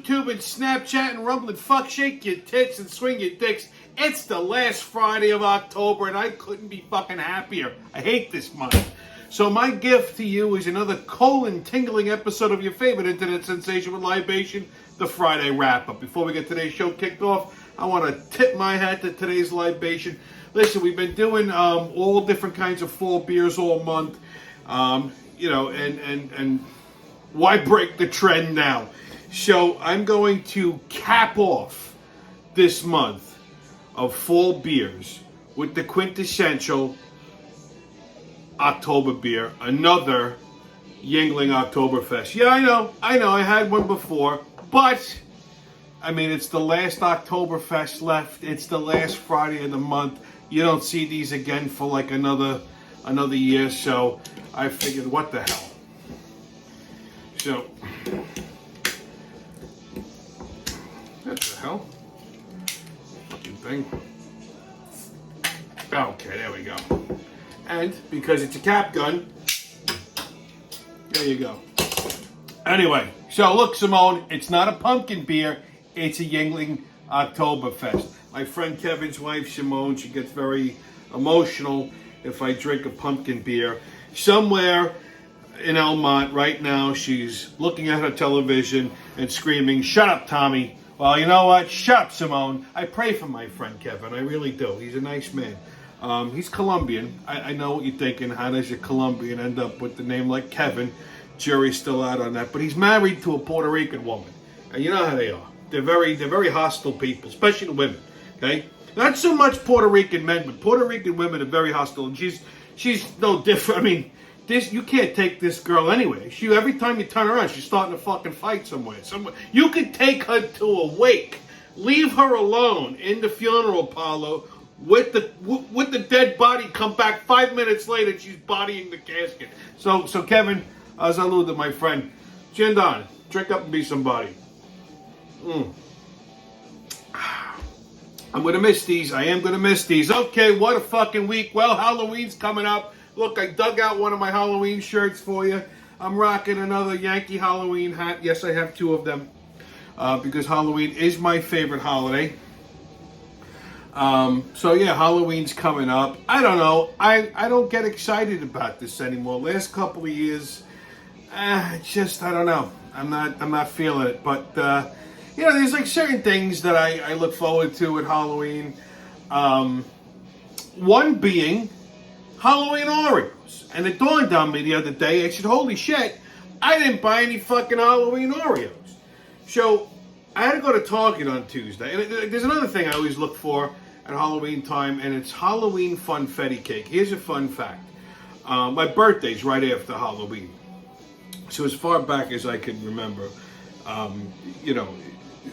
YouTube and Snapchat and Rumble and fuck, shake your tits and swing your dicks. It's the last Friday of October and I couldn't be fucking happier. I hate this month. So my gift to you is another colon-tingling episode of your favorite internet sensation with libation, the Friday wrap-up. Before we get today's show kicked off, I want to tip my hat to today's libation. Listen, we've been doing all different kinds of fall beers all month. And why break the trend now? So I'm going to cap off this month of fall beers with the quintessential October beer, another Yuengling Oktoberfest. Yeah, I know, I had one before, but I mean, it's the last Oktoberfest left. It's the last Friday of the month. You don't see these again for like another year, so I figured, what the hell? So, what the hell? Fucking thing. Okay, there we go. And because it's a cap gun, there you go. Anyway, so look, Simone, it's not a pumpkin beer. It's a Yuengling Oktoberfest. My friend Kevin's wife, Simone, she gets very emotional if I drink a pumpkin beer. Somewhere in Elmont right now, she's looking at her television and screaming, "Shut up, Tommy." Well, you know what? Shut up, Simone. I pray for my friend Kevin. I really do. He's a nice man. He's Colombian. I know what you're thinking. How does a Colombian end up with the name like Kevin? Jury's still out on that. But he's married to a Puerto Rican woman. And you know how they are. They're very hostile people, especially the women. Okay? Not so much Puerto Rican men, but Puerto Rican women are very hostile. And she's no different. I mean, you can't take this girl anyway. Every time you turn around, she's starting to fucking fight somewhere. You could take her to a wake, leave her alone in the funeral parlor with the dead body, come back 5 minutes later, she's bodying the casket. So Kevin, salud to my friend. Chindan, drink up and be somebody. I'm going to miss these. I am going to miss these. Okay, what a fucking week. Well, Halloween's coming up. Look, I dug out one of my Halloween shirts for you. I'm rocking another Yankee Halloween hat. Yes, I have two of them because Halloween is my favorite holiday. So yeah, Halloween's coming up. I don't know. I don't get excited about this anymore. Last couple of years, I don't know. I'm not feeling it. But there's like certain things that I look forward to at Halloween. One being Halloween Oreos. And it dawned on me the other day, I said, holy shit, I didn't buy any fucking Halloween Oreos. So I had to go to Target on Tuesday. And there's another thing I always look for at Halloween time, and it's Halloween funfetti cake. Here's a fun fact. My birthday's right after Halloween. So as far back as I can remember,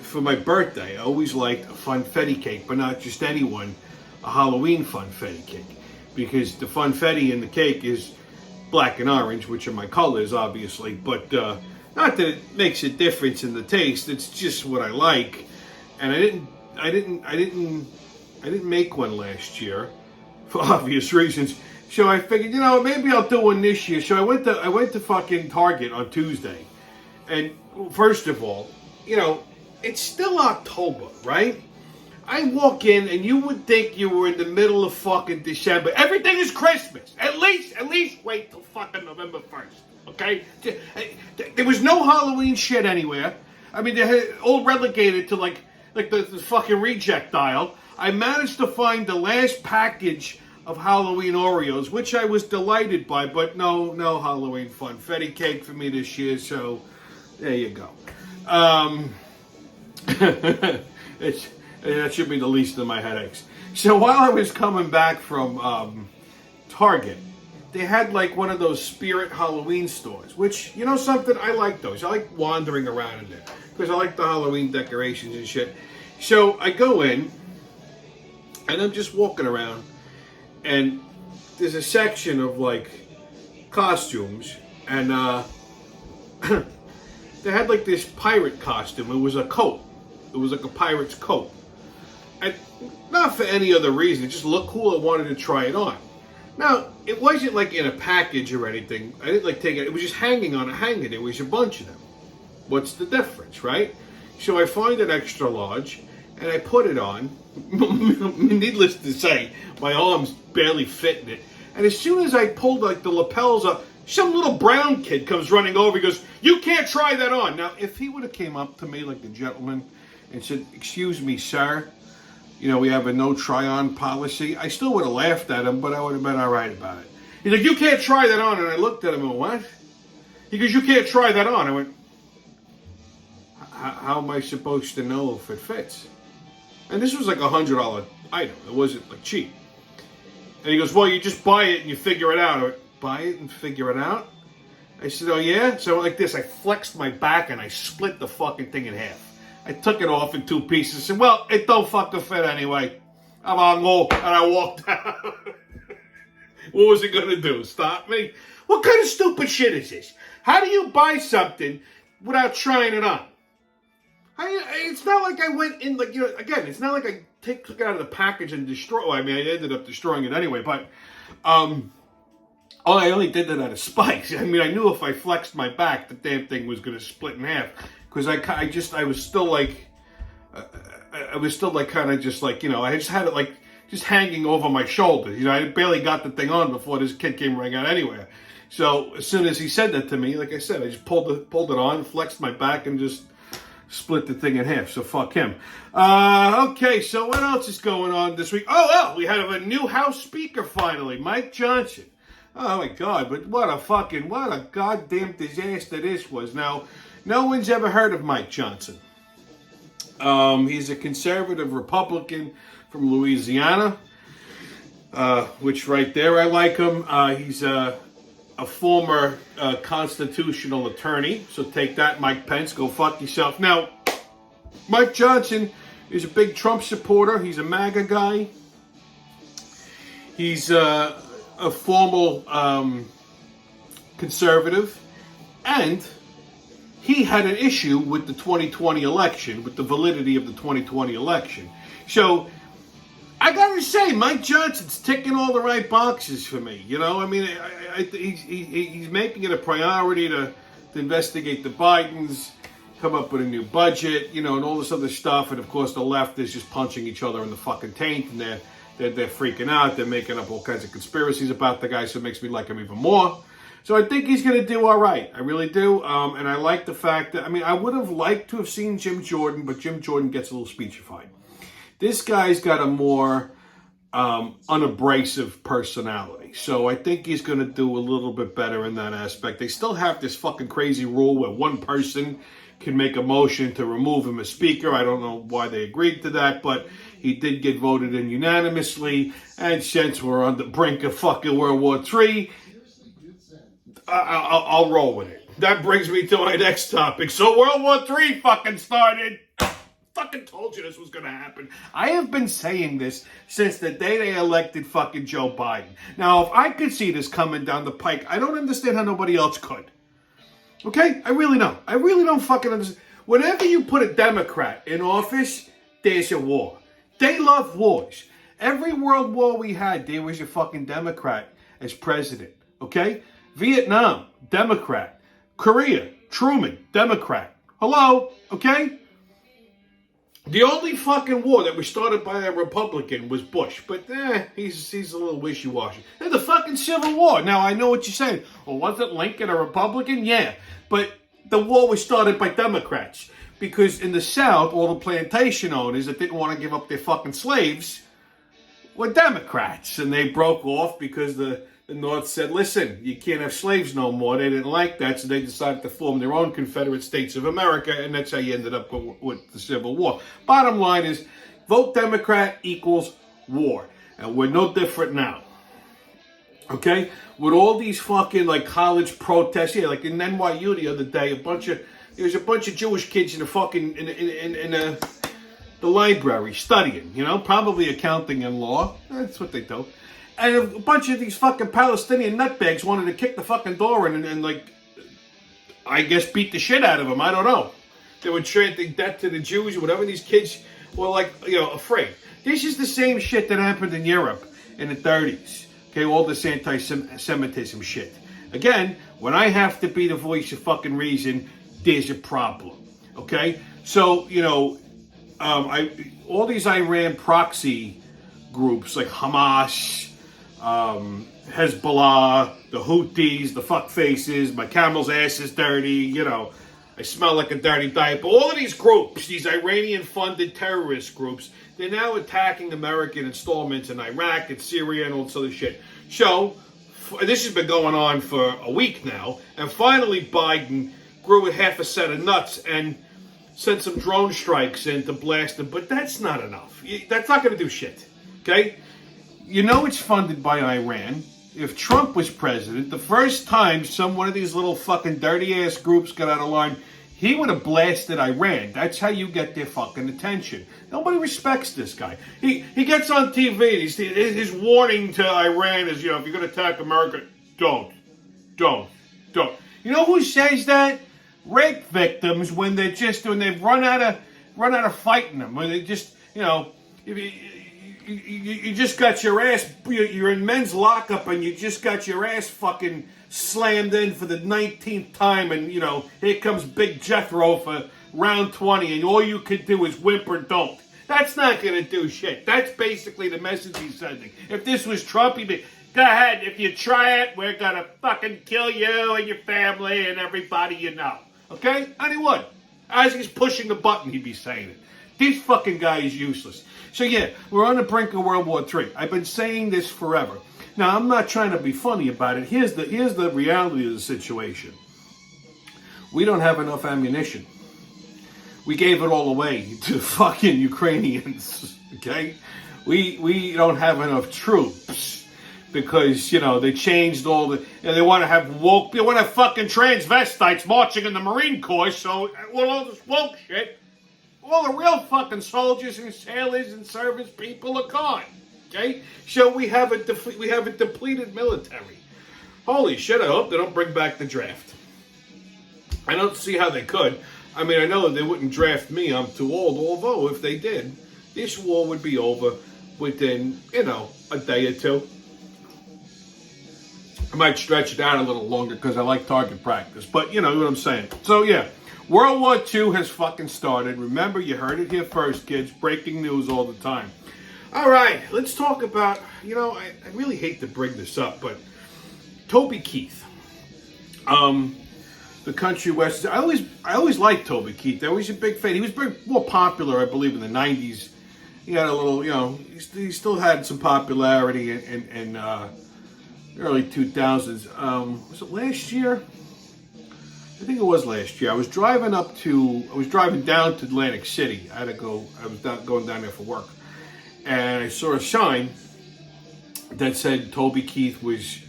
for my birthday, I always liked a funfetti cake, but not just any one, a Halloween funfetti cake. Because the funfetti in the cake is black and orange, which are my colors, obviously. But not that it makes a difference in the taste. It's just what I like. And I didn't make one last year for obvious reasons. So I figured, maybe I'll do one this year. So I went to fucking Target on Tuesday. And first of all, it's still October, right? I walk in and you would think you were in the middle of fucking December. Everything is Christmas. At least wait till fucking November 1st. Okay? There was no Halloween shit anywhere. I mean, they had all relegated to like the fucking reject aisle. I managed to find the last package of Halloween Oreos, which I was delighted by, but no Halloween funfetti cake for me this year, so there you go. That should be the least of my headaches. So while I was coming back from Target, they had like one of those Spirit Halloween stores, which, something, I like those. I like wandering around in there because I like the Halloween decorations and shit. So I go in, and I'm just walking around, and there's a section of like costumes, and they had like this pirate costume. It was a coat. It was like a pirate's coat. And not for any other reason. It just looked cool. I wanted to try it on. Now, it wasn't like in a package or anything. I didn't like take it. It was just hanging on a hanger. There was a bunch of them. What's the difference, right? So I find an extra large, and I put it on. Needless to say, my arms barely fit in it. And as soon as I pulled like the lapels up, some little brown kid comes running over. He goes, "You can't try that on." Now, if he would have came up to me like a gentleman and said, "Excuse me, sir, we have a no try-on policy," I still would have laughed at him, but I would have been all right about it. He's like, "You can't try that on." And I looked at him and went, "What?" He goes, "You can't try that on." I went, "How am I supposed to know if it fits?" And this was like $100 item. It wasn't like cheap. And he goes, "Well, you just buy it and you figure it out." I went, "Buy it and figure it out?" I said, "Oh, yeah?" So like this, I flexed my back and I split the fucking thing in half. I took it off in 2 pieces. Said, "Well, it don't fucking fit anyway. I'm on go." And I walked out. What was it going to do? Stop me? What kind of stupid shit is this? How do you buy something without trying it on? It's not like I went in, like, again, it's not like I took it out of the package and destroyed. Well, I mean, I ended up destroying it anyway, but I only did that out of spite. I mean, I knew if I flexed my back, the damn thing was going to split in half. Because I was still like kind of just like, I just had it like just hanging over my shoulders. I barely got the thing on before this kid came running out anywhere. So as soon as he said that to me, like I said, I just pulled it on, flexed my back, and just split the thing in half. So fuck him. Okay, so what else is going on this week? Oh, well, we have a new House Speaker finally, Mike Johnson. Oh my God, but what a goddamn disaster this was. Now, no one's ever heard of Mike Johnson. He's a conservative Republican from Louisiana, which right there I like him. He's a former constitutional attorney, so take that, Mike Pence, go fuck yourself. Now, Mike Johnson is a big Trump supporter. He's a MAGA guy. He's a formal conservative, and he had an issue with the 2020 election, with the validity of the 2020 election. So I gotta say, Mike Johnson's ticking all the right boxes for me. I mean, he's making it a priority to investigate the Bidens, come up with a new budget, and all this other stuff. And of course, the left is just punching each other in the fucking taint, and they're freaking out. They're making up all kinds of conspiracies about the guy, so it makes me like him even more. So I think he's going to do all right. I really do. And I like the fact that, I would have liked to have seen Jim Jordan, but Jim Jordan gets a little speechified. This guy's got a more unabrasive personality. So I think he's going to do a little bit better in that aspect. They still have this fucking crazy rule where one person can make a motion to remove him as speaker. I don't know why they agreed to that, but he did get voted in unanimously. And since we're on the brink of fucking World War III, I'll roll with it. That brings me to my next topic. So World War III fucking started. Fucking told you this was going to happen. I have been saying this since the day they elected fucking Joe Biden. Now, if I could see this coming down the pike, I don't understand how nobody else could. Okay? I really don't. I really don't fucking understand. Whenever you put a Democrat in office, there's a war. They love wars. Every world war we had, there was a fucking Democrat as president. Okay? Vietnam, Democrat. Korea, Truman, Democrat. Hello? Okay? The only fucking war that was started by a Republican was Bush, but he's a little wishy-washy. And the fucking Civil War. Now, I know what you're saying. Well, wasn't Lincoln a Republican? Yeah, but the war was started by Democrats. Because in the South, all the plantation owners that didn't want to give up their fucking slaves were Democrats. And they broke off because the North said, listen, you can't have slaves no more. They didn't like that, so they decided to form their own Confederate States of America, and that's how you ended up with the Civil War. Bottom line is, vote Democrat equals war. And we're no different now. Okay? With all these fucking, like, college protests, like in NYU the other day, there was a bunch of Jewish kids in the fucking, in the library studying, probably accounting and law. That's what they do. And a bunch of these fucking Palestinian nutbags wanted to kick the fucking door in and like, I guess beat the shit out of them. I don't know. They were chanting death to the Jews or whatever. These kids were like, afraid. This is the same shit that happened in Europe in the 30s. Okay, all this anti-Semitism shit. Again, when I have to be the voice of fucking reason, there's a problem. Okay? So, all these Iran proxy groups like Hamas, Hezbollah, the Houthis, the fuckfaces, my camel's ass is dirty, I smell like a dirty diaper. All of these groups, these Iranian-funded terrorist groups, they're now attacking American installments in Iraq and Syria and all this other shit. So, this has been going on for a week now, and finally Biden grew a half a set of nuts and sent some drone strikes in to blast them, but that's not enough. That's not going to do shit, okay? It's funded by Iran. If Trump was president, the first time one of these little fucking dirty-ass groups got out of line, he would have blasted Iran. That's how you get their fucking attention. Nobody respects this guy. He gets on TV, his warning to Iran is, if you're going to attack America, don't. You know who says that? Rape victims when they've run out of fighting them. When they just, you just got your ass, you're in men's lockup and you just got your ass fucking slammed in for the 19th time, and here comes Big Jethro for round 20 and all you could do is whimper don't. That's not going to do shit. That's basically the message he's sending. If this was Trump, he'd be, go ahead, if you try it, we're going to fucking kill you and your family and everybody you know. Okay? And he would. As he's pushing the button, he'd be saying it. This fucking guy is useless. So yeah, we're on the brink of World War III. I've been saying this forever. Now, I'm not trying to be funny about it. Here's the reality of the situation. We don't have enough ammunition. We gave it all away to fucking Ukrainians, okay? We don't have enough troops because, they changed all the... they want to have woke... They want to have fucking transvestites marching in the Marine Corps, so with all this woke shit, all the real fucking soldiers and sailors and service people are gone. Okay, so we have a depleted military. Holy shit! I hope they don't bring back the draft. I don't see how they could. I mean, I know they wouldn't draft me. I'm too old. Although, if they did, this war would be over within a day or two. I might stretch it out a little longer because I like target practice. But you know what I'm saying. So yeah, World War II has fucking started. Remember, you heard it here first, kids. Breaking news all the time. All right, let's talk about, I really hate to bring this up, but Toby Keith, the country western. I always liked Toby Keith. I was a big fan. He was more popular, I believe, in the 90s. He had a little, he still had some popularity in early 2000s. Was it last year? I think it was last year. I was driving down to Atlantic City. I was going down there for work. And I saw a sign that said Toby Keith was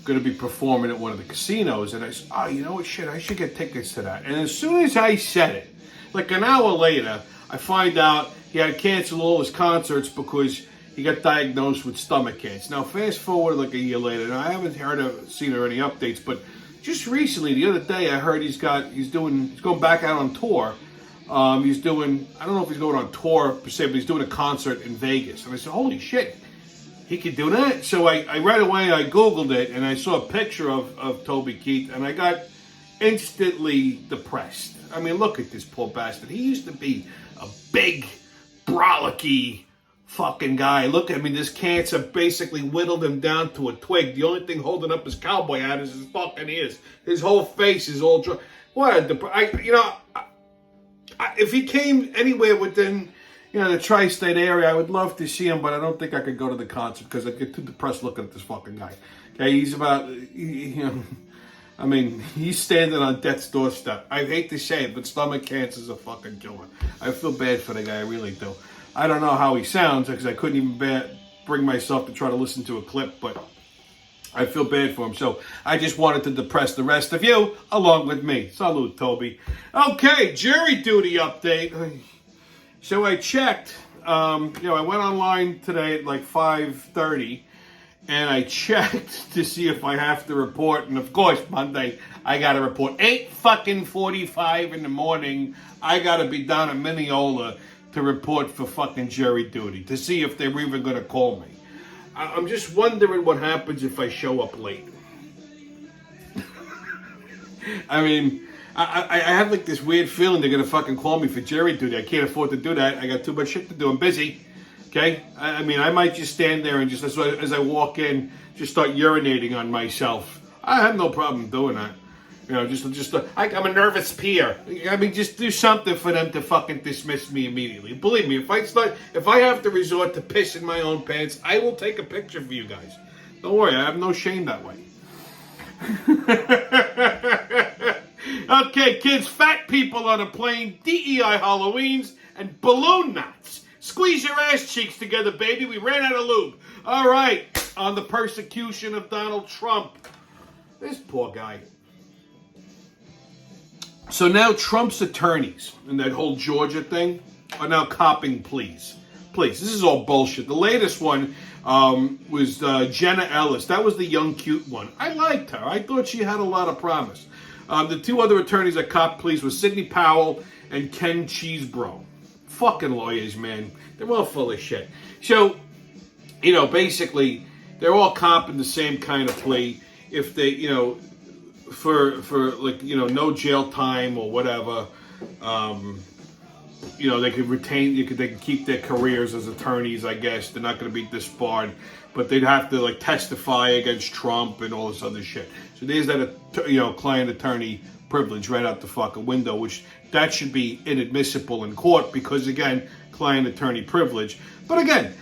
going to be performing at one of the casinos. And I said, oh, you know what, shit, I should get tickets to that. And as soon as I said it, like an hour later, I find out he had to cancel all his concerts because he got diagnosed with stomach cancer. Now, fast forward like a year later, and I haven't seen any updates, but just recently, the other day, I heard he's going back out on tour. He's doing, I don't know if he's going on tour per se, but he's doing a concert in Vegas. And I said, holy shit, he could do that? So I right away, I Googled it, and I saw a picture of Toby Keith, and I got instantly depressed. I mean, look at this poor bastard. He used to be a big, brolicky fucking guy. Look, I mean, this cancer basically whittled him down to a twig. The only thing holding up his cowboy hat is his fucking ears. His whole face is all dry. What a if he came anywhere within, the tri-state area, I would love to see him, but I don't think I could go to the concert because I'd get too depressed looking at this fucking guy. Okay, he's about, I mean, he's standing on death's doorstep. I hate to say it, but stomach cancer is a fucking killer. I feel bad for the guy, I really do. I don't know how he sounds because I couldn't even bring myself to try to listen to a clip, but I feel bad for him. So I just wanted to depress the rest of you along with me. Salute, Toby. Okay, jury duty update. So I checked. I went online today at like 5:30, and I checked to see if I have to report. And of course, Monday I got to report. 8:45 in the morning. I got to be down at Mineola to report for fucking jury duty to see if they're even going to call me. I'm just wondering what happens if I show up late. I mean, I have like this weird feeling they're gonna fucking call me for jury duty. I can't afford to do that. I got too much shit to do. I'm busy. Okay? I mean, I might just stand there and just as I walk in, just start urinating on myself. I have no problem doing that. You know, I'm a nervous peer. I mean, just do something for them to fucking dismiss me immediately. Believe me, if I have to resort to piss in my own pants, I will take a picture for you guys. Don't worry, I have no shame that way. Okay, kids, fat people on a plane, DEI Halloweens, and balloon knots. Squeeze your ass cheeks together, baby. We ran out of lube. All right, on the persecution of Donald Trump. This poor guy. So now Trump's attorneys in that whole Georgia thing are now copping pleas. Please, this is all bullshit. The latest one was Jenna Ellis. That was the young, cute one. I liked her. I thought she had a lot of promise. The two other attorneys that copped pleas were Sidney Powell and Ken Cheesebro. Fucking lawyers, man. They're all full of shit. So, you know, basically, they're all copping the same kind of plea. If they, you know, for like, you know, no jail time or whatever, you know, they could retain, they could keep their careers as attorneys, I guess. They're not going to be disbarred, but they'd have to, like, testify against Trump and all this other shit. So there's that, you know, client-attorney privilege right out the fucking window, which that should be inadmissible in court because, again, client-attorney privilege. But again,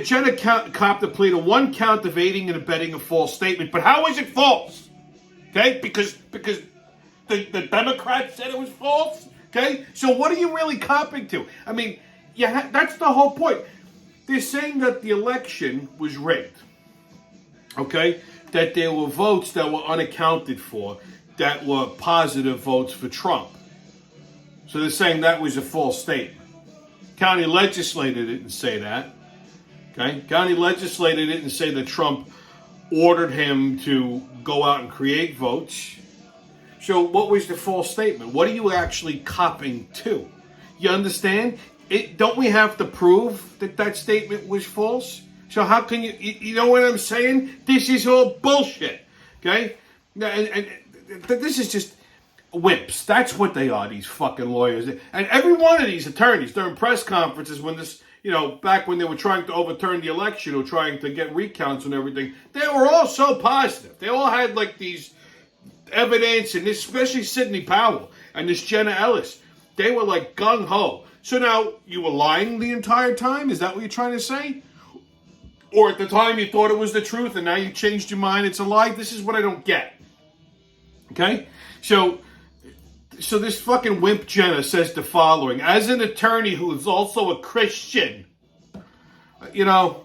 Jenna copped a plea to one count of aiding and abetting a false statement. But how is it false? Okay, because the Democrats said it was false. Okay, so what are you really copping to? I mean, that's the whole point. They're saying that the election was rigged. Okay, that there were votes that were unaccounted for, that were positive votes for Trump. So they're saying that was a false statement. County legislature didn't say that. Okay, county legislature didn't say that Trump ordered him to go out and create votes. So what was the false statement? What are you actually copping to? You understand? Don't we have to prove that statement was false? So how can you know what I'm saying? This is all bullshit. Okay? And this is just wimps. That's what they are, these fucking lawyers. And every one of these attorneys during press conferences when this, you know, back when they were trying to overturn the election or trying to get recounts and everything, they were all so positive. They all had like these evidence, and especially Sidney Powell and this Jenna Ellis. They were like gung-ho. So now, you were lying the entire time? Is that what you're trying to say? Or at the time you thought it was the truth and now you changed your mind, it's a lie? This is what I don't get. Okay? So this fucking wimp Jenna says the following. As an attorney who is also a Christian, you know,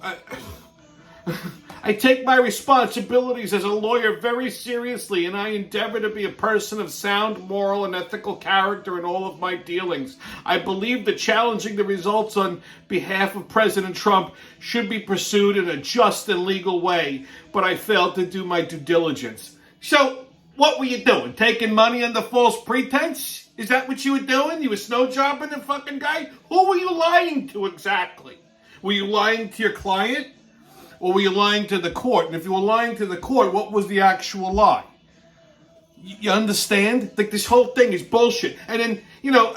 I take my responsibilities as a lawyer very seriously, and I endeavor to be a person of sound moral and ethical character in all of my dealings. I believe that challenging the results on behalf of President Trump should be pursued in a just and legal way, but I failed to do my due diligence. So, what were you doing? Taking money under false pretense? Is that what you were doing? You were snow jobbing the fucking guy? Who were you lying to exactly? Were you lying to your client? Or were you lying to the court? And if you were lying to the court, what was the actual lie? You understand? Like, this whole thing is bullshit. And then, you know,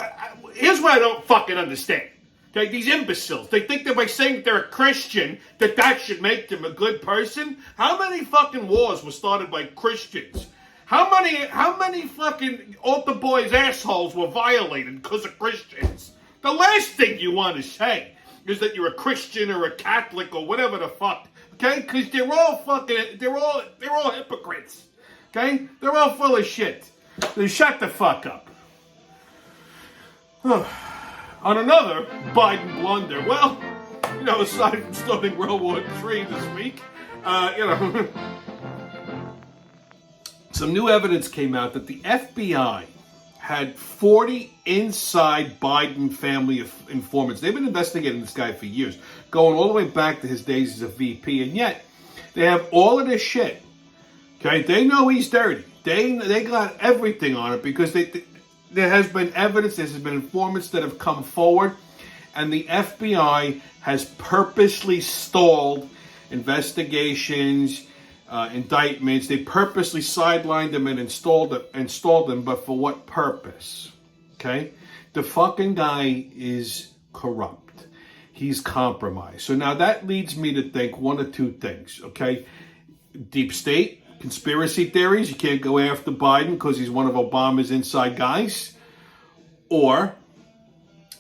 here's what I don't fucking understand. Okay, these imbeciles, they think that by saying that they're a Christian, that should make them a good person. How many fucking wars were started by Christians? How many fucking altar boys' assholes were violated because of Christians? The last thing you want to say is that you're a Christian or a Catholic or whatever the fuck. Okay? Because they're all hypocrites. Okay? They're all full of shit. Then shut the fuck up. On another Biden blunder, well, you know, aside from starting World War III this week, you know, some new evidence came out that the FBI had 40 inside Biden family informants. They've been investigating this guy for years, going all the way back to his days as a VP, and yet they have all of this shit. Okay, they know he's dirty. They got everything on it because there has been evidence, there has been informants that have come forward, and the FBI has purposely stalled investigations, indictments. They purposely sidelined him and installed him, but for what purpose? Okay? The fucking guy is corrupt. He's compromised. So now that leads me to think one of two things, okay? Deep state, conspiracy theories. You can't go after Biden because he's one of Obama's inside guys. Or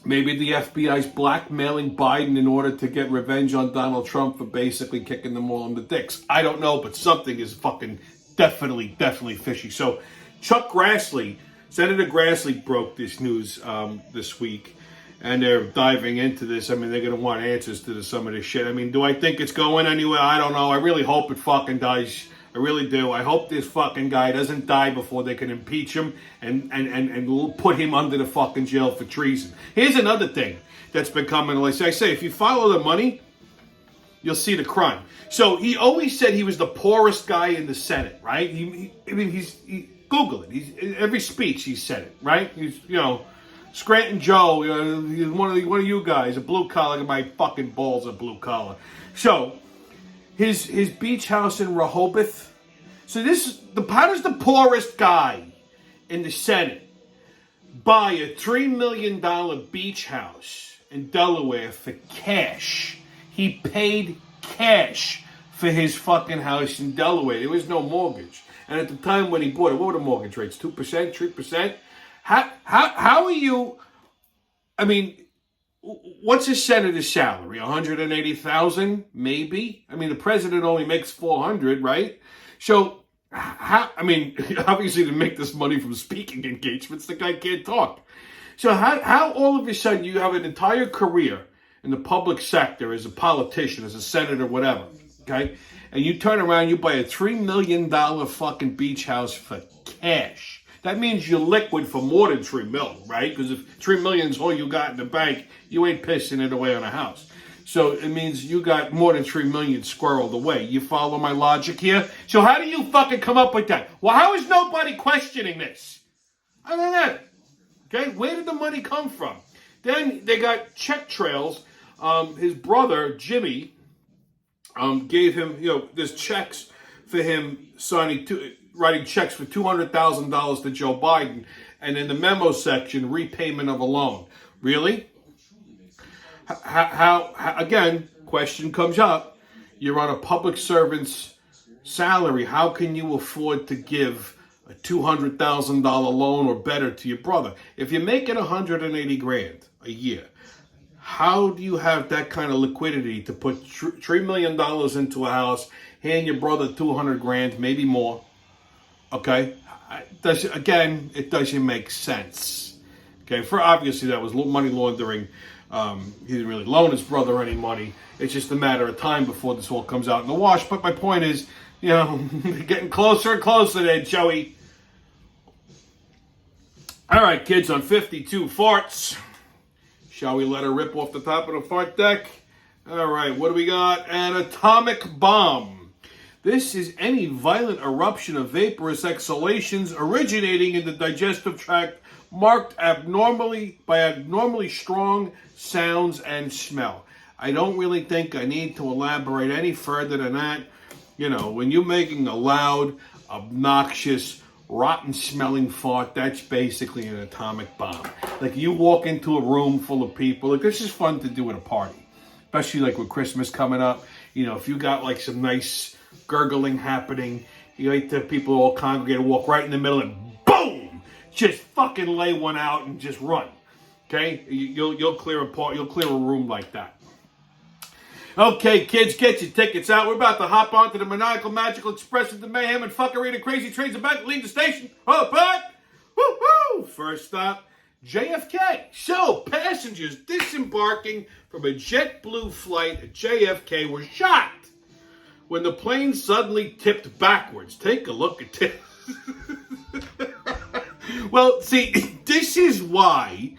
maybe the FBI's blackmailing Biden in order to get revenge on Donald Trump for basically kicking them all in the dicks. I don't know, but something is fucking definitely fishy. So Chuck Grassley, Senator Grassley broke this news this week, and they're diving into this. I mean, they're going to want answers to some of this shit. I mean, do I think it's going anywhere? I don't know. I really hope it fucking does. I really do. I hope this fucking guy doesn't die before they can impeach him and put him under the fucking jail for treason. Here's another thing that's been coming. Like I say, if you follow the money, you'll see the crime. So he always said he was the poorest guy in the Senate, right? Google it. He's every speech he said it, right? He's, Scranton Joe, he's one of you guys, a blue collar. My fucking balls are blue collar. So his beach house in Rehoboth. So how does the poorest guy in the Senate buy a $3 million beach house in Delaware for cash? He paid cash for his fucking house in Delaware. There was no mortgage. And at the time when he bought it, what were the mortgage rates? 2%, 3%? How are you? I mean, what's a senator's salary? $180,000, maybe. I mean, the president only makes $400,000, right? So, obviously to make this money from speaking engagements, the guy can't talk. So how all of a sudden you have an entire career in the public sector as a politician, as a senator, whatever, okay? And you turn around, you buy a $3 million fucking beach house for cash. That means you're liquid for more than $3 million, right? Because if $3 million is all you got in the bank, you ain't pissing it away on a house. So it means you got more than $3 million squirreled away. You follow my logic here? So how do you fucking come up with that? Well, how is nobody questioning this? I don't know. Okay, where did the money come from? Then they got check trails. His brother, Jimmy, gave him, there's checks for him writing checks for $200,000 to Joe Biden, and in the memo section, repayment of a loan. Really? How again, question comes up. You're on a public servant's salary. How can you afford to give a $200,000 loan or better to your brother? If you're making $180,000 a year, how do you have that kind of liquidity to put $3 million into a house, hand your brother $200,000, maybe more? Okay, it doesn't make sense. Okay, for obviously that was money laundering. He didn't really loan his brother any money. It's just a matter of time before this all comes out in the wash. But my point is, getting closer and closer there, Joey. All right, kids, on 52 farts. Shall we let her rip off the top of the fart deck? All right, what do we got? An atomic bomb. This is any violent eruption of vaporous exhalations originating in the digestive tract marked by abnormally strong sounds and smell. I don't really think I need to elaborate any further than that. When you're making a loud, obnoxious, rotten-smelling fart, that's basically an atomic bomb. Like, you walk into a room full of people. Like, this is fun to do at a party, especially like with Christmas coming up. If you got like some nice gurgling happening, you like the people all congregate and walk right in the middle and boom, just fucking lay one out and just run. Okay, you'll clear a room like that. Okay, kids, get your tickets out. We're about to hop onto the maniacal, magical, expressive, the mayhem and fuckery, the crazy trains about to leave the station. Oh, but woo-hoo! First stop, JFK. So, passengers disembarking from a JetBlue flight at JFK were shocked when the plane suddenly tipped backwards. Take a look at this. Well, see, this is why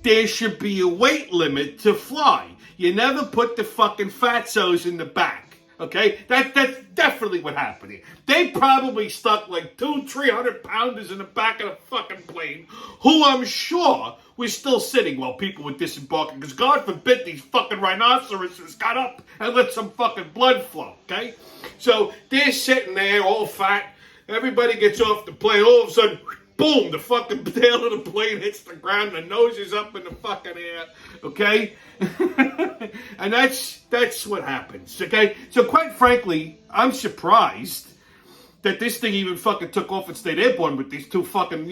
there should be a weight limit to fly. You never put the fucking fatzos in the back, Okay, that's definitely what happened here. They probably stuck like 200-300 pounders in the back of the fucking plane, who I'm sure was still sitting while people were disembarking, because God forbid these fucking rhinoceroses got up and let some fucking blood flow, okay? So they're sitting there all fat, everybody gets off the plane, all of a sudden, boom, the fucking tail of the plane hits the ground, the nose is up in the fucking air, okay? And that's what happens, okay? So quite frankly, I'm surprised that this thing even fucking took off and stayed airborne with these two fucking,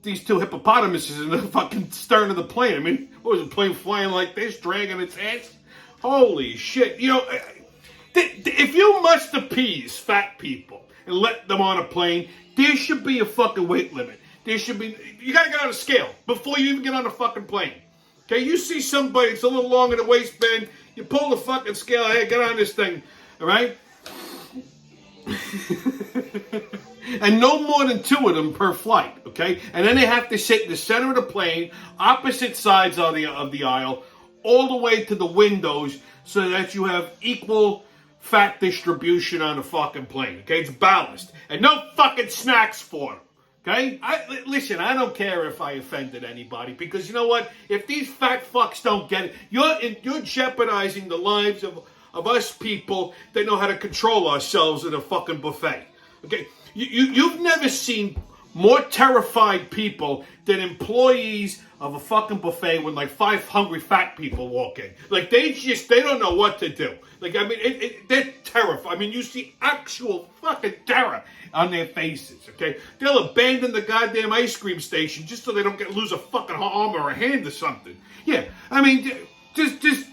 these two hippopotamuses in the fucking stern of the plane. I mean, what was the plane flying like this, dragging its ass? Holy shit. If you must appease fat people and let them on a plane, there should be a fucking weight limit. You gotta get on a scale before you even get on a fucking plane. Okay, you see somebody that's a little long in the waistband, you pull the fucking scale, hey, get on this thing, all right? And no more than 2 of them per flight, okay? And then they have to sit in the center of the plane, opposite sides of the aisle, all the way to the windows, so that you have equal fat distribution on the fucking plane, okay? It's balanced. And no fucking snacks for them, okay? Listen, I don't care if I offended anybody, because you know what? If these fat fucks don't get it, you're jeopardizing the lives of us people that know how to control ourselves in a fucking buffet, okay? You've never seen more terrified people than employees of a fucking buffet when like 5 hungry fat people walk in. Like they don't know what to do. Like, I mean, they're terrified. I mean, you see actual fucking terror on their faces, okay? They'll abandon the goddamn ice cream station just so they don't lose a fucking arm or a hand or something. Yeah, I mean, just,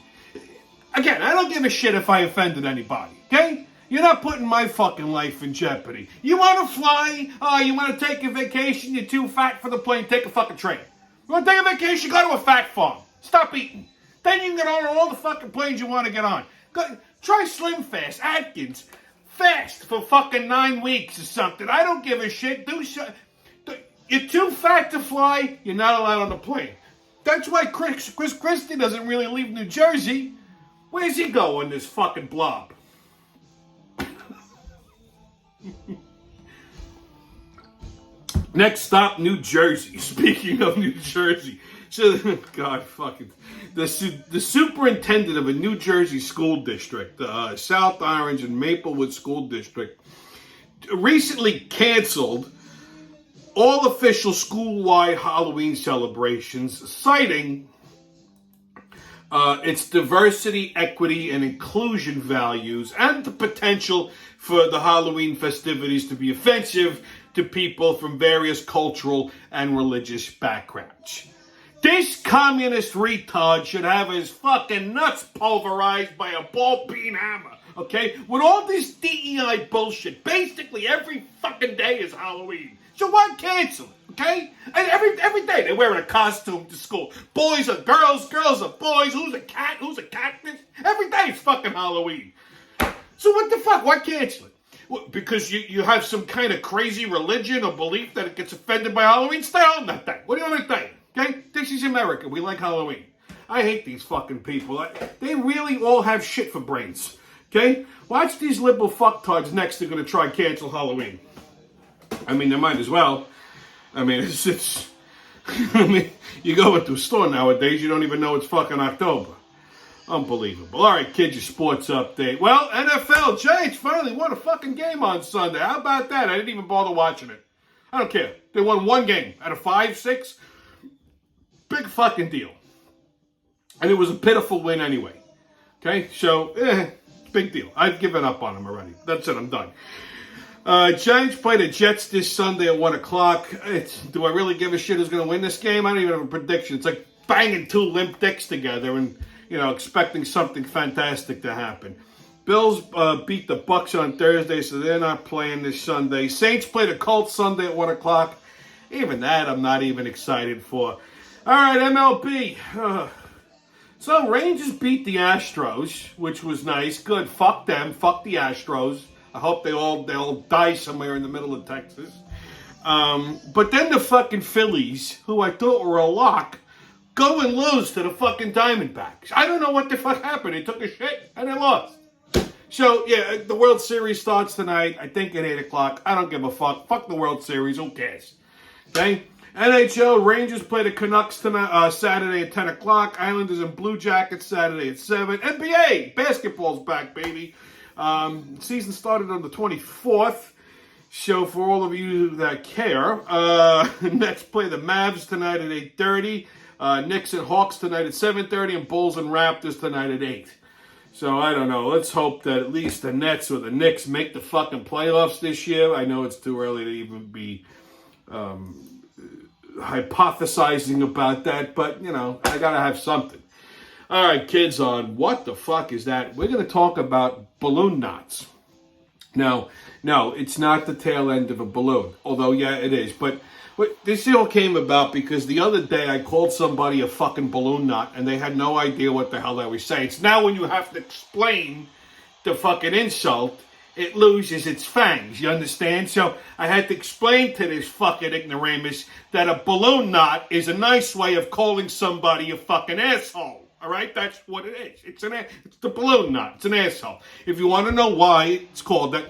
again, I don't give a shit if I offended anybody, okay? You're not putting my fucking life in jeopardy. You want to fly? You want to take a vacation? You're too fat for the plane. Take a fucking train. You want to take a vacation? Go to a fat farm. Stop eating. Then you can get on all the fucking planes you want to get on. Try Slim Fast, Atkins. Fast for fucking 9 weeks or something. I don't give a shit. You're too fat to fly. You're not allowed on the plane. That's why Chris Christie doesn't really leave New Jersey. Where's he going, this fucking blob? Next stop, New Jersey. Speaking of New Jersey, so God fucking the superintendent of a New Jersey school district, South Orange and Maplewood School District, recently canceled all official school-wide Halloween celebrations, citing its diversity, equity, and inclusion values, and the potential for the Halloween festivities to be offensive to people from various cultural and religious backgrounds. This communist retard should have his fucking nuts pulverized by a ball peen hammer, okay? With all this DEI bullshit, basically every fucking day is Halloween. So why cancel it, okay? And every day they're wearing a costume to school. Boys are girls, girls are boys. Who's a cat? Who's a cactus? Every day it's fucking Halloween. So what the fuck? Why cancel it? What, because you have some kind of crazy religion or belief that it gets offended by Halloween? Stay on that thing. What do you want to think? Okay? This is America. We like Halloween. I hate these fucking people. They really all have shit for brains. Okay? Watch these liberal fucktards next. They're going to try and cancel Halloween. I mean, they might as well. I mean, it's I mean, you go into a store nowadays, you don't even know it's fucking October. Unbelievable. All right, kids, your sports update. Well, NFL Giants finally won a fucking game on Sunday. How about that? I didn't even bother watching it. I don't care. They won one game out of 5, 6. Big fucking deal. And it was a pitiful win anyway. Okay, so, big deal. I've given up on them already. That's it, I'm done. Giants play the Jets this Sunday at 1 o'clock. Do I really give a shit who's going to win this game? I don't even have a prediction. It's like banging 2 limp dicks together and, expecting something fantastic to happen. Bills beat the Bucks on Thursday, so they're not playing this Sunday. Saints play the Colts Sunday at 1 o'clock. Even that I'm not even excited for. All right, MLB. So Rangers beat the Astros, which was nice. Good. Fuck them. Fuck the Astros. I hope they'll die somewhere in the middle of Texas. But then the fucking Phillies, who I thought were a lock, go and lose to the fucking Diamondbacks. I don't know what the fuck happened. They took a shit and they lost. So, yeah, the World Series starts tonight, I think at 8 o'clock. I don't give a fuck. Fuck the World Series. Who cares? Okay? NHL, Rangers play the Canucks tonight, Saturday at 10 o'clock. Islanders and Blue Jackets Saturday at 7. NBA, basketball's back, baby. Season started on the 24th. So for all of you that care, Nets play the Mavs tonight at 8:30. Knicks and Hawks tonight at 7:30. And Bulls and Raptors tonight at 8. So I don't know. Let's hope that at least the Nets or the Knicks make the fucking playoffs this year. I know it's too early to even be hypothesizing about that, but, you know, I gotta have something. All right, kids, on What the Fuck Is That? We're going to talk about balloon knots. Now, no, it's not the tail end of a balloon, although, yeah, it is. But this all came about because the other day I called somebody a fucking balloon knot, and they had no idea what the hell I was saying. It's now when you have to explain the fucking insult, it loses its fangs, you understand? So I had to explain to this fucking ignoramus that a balloon knot is a nice way of calling somebody a fucking asshole. All right? That's what it is. It's the balloon knot. It's an asshole. If you want to know why it's called that,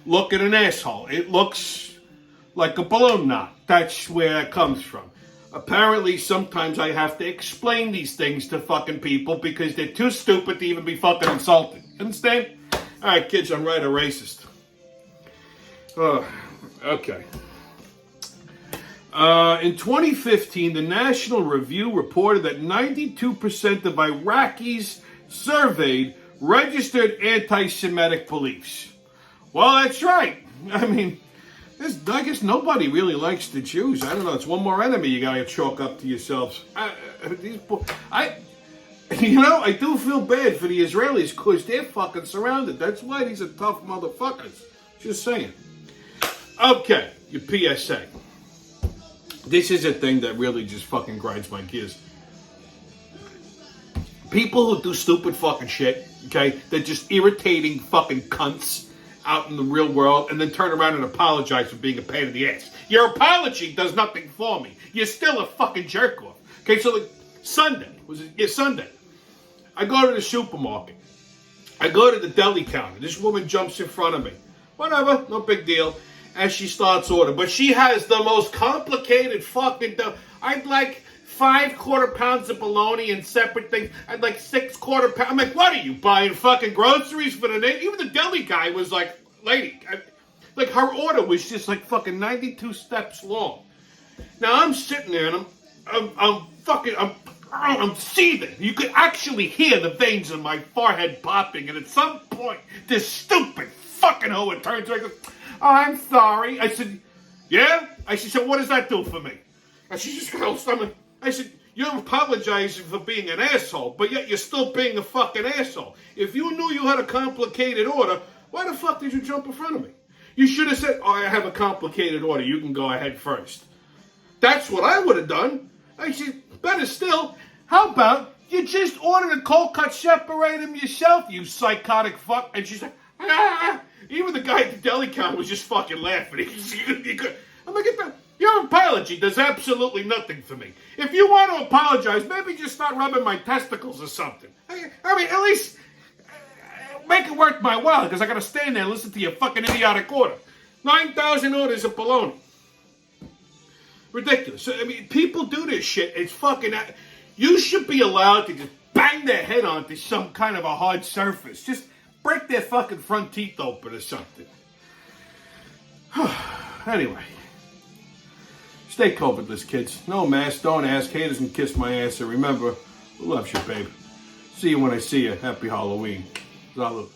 look at an asshole. It looks like a balloon knot. That's where it comes from. Apparently, sometimes I have to explain these things to fucking people because they're too stupid to even be fucking insulted. Understand? All right, kids, I'm right, a racist. Okay. In 2015, the National Review reported that 92% of Iraqis surveyed registered anti-Semitic beliefs. Well, that's right. I mean, I guess nobody really likes the Jews. I don't know. It's one more enemy you gotta chalk up to yourselves. I do feel bad for the Israelis because they're fucking surrounded. That's why these are tough motherfuckers. Just saying. Okay, your PSA. This is a thing that really just fucking grinds my gears. People who do stupid fucking shit, okay, they're just irritating fucking cunts out in the real world and then turn around and apologize for being a pain in the ass. Your apology does nothing for me. You're still a fucking jerk off. Okay, so like Sunday. I go to the supermarket. I go to the deli counter. This woman jumps in front of me. Whatever, no big deal. As she starts ordering. But she has the most complicated fucking dough. I'd like 5 quarter pounds of bologna and separate things. I'd like 6 quarter pounds. I'm like, what are you buying fucking groceries for the day? Even the deli guy was like, lady, like her order was just like fucking 92 steps long. Now I'm sitting there and I'm seething. You could actually hear the veins in my forehead popping. And at some point, this stupid fucking hoe turns around and goes, oh, I'm sorry. I said, yeah? I said, so what does that do for me? And she just goes, I said, you're apologizing for being an asshole, but yet you're still being a fucking asshole. If you knew you had a complicated order, why the fuck did you jump in front of me? You should have said, oh, I have a complicated order. You can go ahead first. That's what I would have done. I said, better still, how about you just ordered a cold cut separatum yourself, you psychotic fuck? And she's like, ah. Even the guy at the deli counter was just fucking laughing. I'm like, your apology does absolutely nothing for me. If you want to apologize, maybe just start rubbing my testicles or something. I mean, at least make it worth my while, because I got to stand there and listen to your fucking idiotic order. 9,000 orders of bologna. Ridiculous. I mean, people do this shit. It's fucking... You should be allowed to just bang their head onto some kind of a hard surface. Just break their fucking front teeth open or something. Anyway. Stay COVIDless, kids. No mask, don't ask, haters and kiss my ass. And remember, who loves you, babe? See you when I see you. Happy Halloween. Salud.